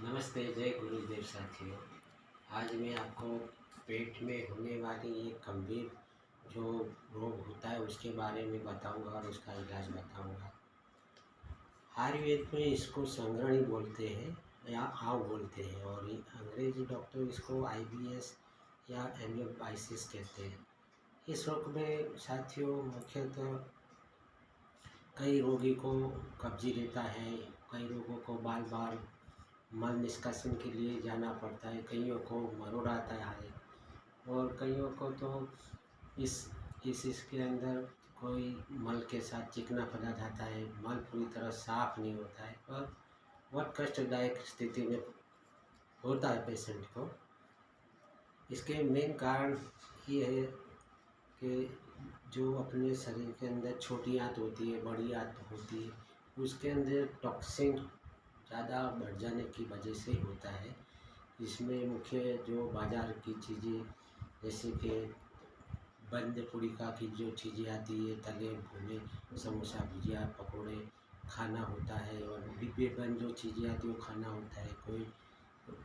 नमस्ते, जय गुरुदेव साथियों। आज मैं आपको पेट में होने वाली एक गंभीर जो रोग होता है उसके बारे में बताऊंगा और उसका इलाज बताऊंगा। आयुर्वेद में इसको संग्रहणी बोलते हैं या आव बोलते हैं और अंग्रेजी डॉक्टर इसको आईबीएस या एमियोबाइसिस कहते हैं। इस रोग में साथियों मुख्यतः कई रोगी को कब्जी रहता है, कई लोगों को बार बार मल निष्कासन के लिए जाना पड़ता है, कईयों को मरोड़ आता है और कईयों को तो इसके अंदर कोई मल के साथ चिकना पदार्थ आता है, मल पूरी तरह साफ नहीं होता है और बहुत कष्टदायक स्थिति में होता है पेशेंट को। इसके मेन कारण ये है कि जो अपने शरीर के अंदर छोटी आंत होती है, बड़ी आंत होती है, उसके अंदर टॉक्सिन ज़्यादा बढ़ जाने की वजह से होता है। इसमें मुख्य जो बाज़ार की चीज़ें जैसे कि बंद पुड़िका की जो चीज़ें आती है, तले भुने समोसा भुजिया पकोड़े खाना होता है और डिब्बे बंद जो चीज़ें आती है वो खाना होता है। कोई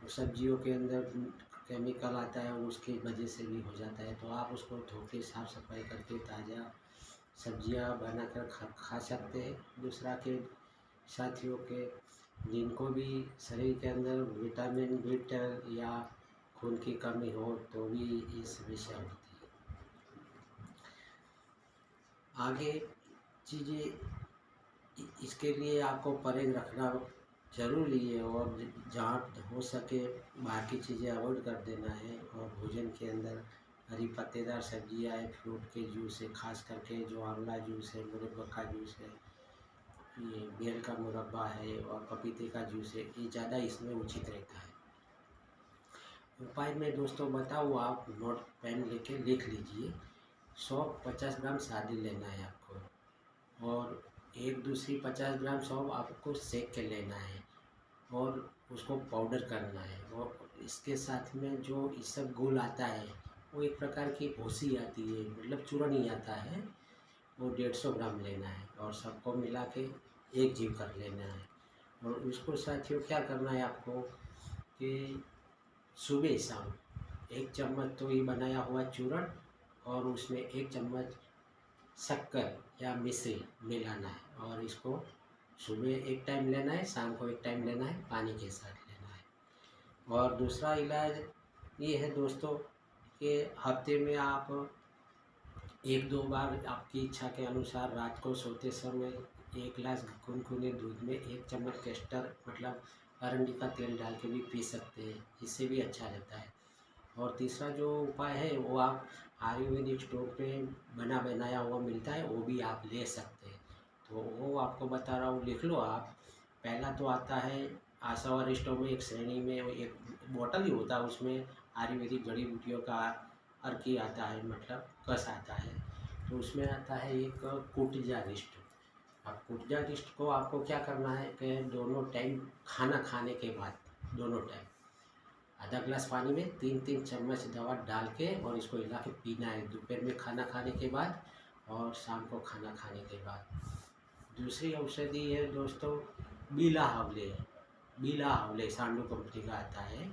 सब्जियों के अंदर केमिकल आता है उसकी वजह से भी हो जाता है, तो आप उसको धो के साफ़ सफाई करके ताज़ा सब्जियां बनाकर खा सकते हैं। दूसरा के साथियों के जिनको भी शरीर के अंदर विटामिन बी12 या खून की कमी हो तो भी ये समस्या होती है। आगे चीज़ें इसके लिए आपको परहेज रखना ज़रूरी है और जहाँ हो सके बाहर की चीज़ें अवॉइड कर देना है और भोजन के अंदर हरी पत्तेदार सब्जियाँ है, फ्रूट के जूस है, खास करके जो आंवला जूस है, मुरब्बा का जूस है, ये बेल का मुरब्बा है और पपीते का जूस है, ये ज़्यादा इसमें उचित रहता है। उपाय में दोस्तों बताऊँ, आप नोट पेन लेके लिख लीजिए। 150 ग्राम शादी लेना है आपको और एक दूसरी 50 ग्राम सौंफ आपको सेक के लेना है और उसको पाउडर करना है। और इसके साथ में जो इसबगोल आता है वो एक प्रकार की भूसी आती है, मतलब चूर्ण ही आता है, वो 150 ग्राम लेना है और सबको मिला के एक जीव कर लेना है। और उसको साथियों क्या करना है आपको कि सुबह शाम 1 चम्मच तो ये बनाया हुआ चूर्ण और उसमें 1 चम्मच शक्कर या मिश्री मिलाना है और इसको सुबह एक टाइम लेना है, शाम को एक टाइम लेना है, पानी के साथ लेना है। और दूसरा इलाज ये है दोस्तों कि हफ्ते में आप 1-2 बार आपकी इच्छा के अनुसार रात को सोते समय 1 गिलास गुनगुने दूध में 1 चम्मच कैस्टर मतलब अरंडी का तेल डाल के भी पी सकते हैं, इससे भी अच्छा रहता है। और तीसरा जो उपाय है वो आप आयुर्वेदिक स्टोर पे बना बनाया हुआ मिलता है, वो भी आप ले सकते हैं। तो वो आपको बता रहा हूँ, लिख लो आप। पहला तो आता है आशावार स्टोर में एक श्रेणी में एक बोतल ही होता है, उसमें आयुर्वेदिक जड़ी बूटियों का अर्की आता है, मतलब कस आता है। तो उसमें आता है एक कुटजा रिस्ट। अब कुटजा रिस्ट को आपको क्या करना है कि दोनों टाइम खाना खाने के बाद दोनों टाइम आधा गिलास पानी में 3-3 चम्मच दवा डाल के और इसको हिला के पीना है, दोपहर में खाना खाने के बाद और शाम को खाना खाने के बाद। दूसरी औषधि है दोस्तों बीला हावले। बीला हावले सांडू कंपनी का आता है,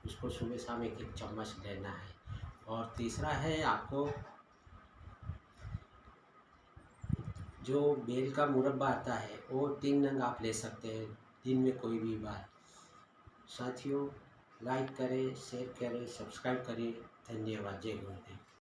उसको सुबह शाम 1-1 चम्मच लेना है। और तीसरा है आपको जो बेल का मुरब्बा आता है वो 3 नंग आप ले सकते हैं दिन में कोई भी बार। साथियों लाइक करें, शेयर करें, सब्सक्राइब करें। धन्यवाद। जय गुरुदेव।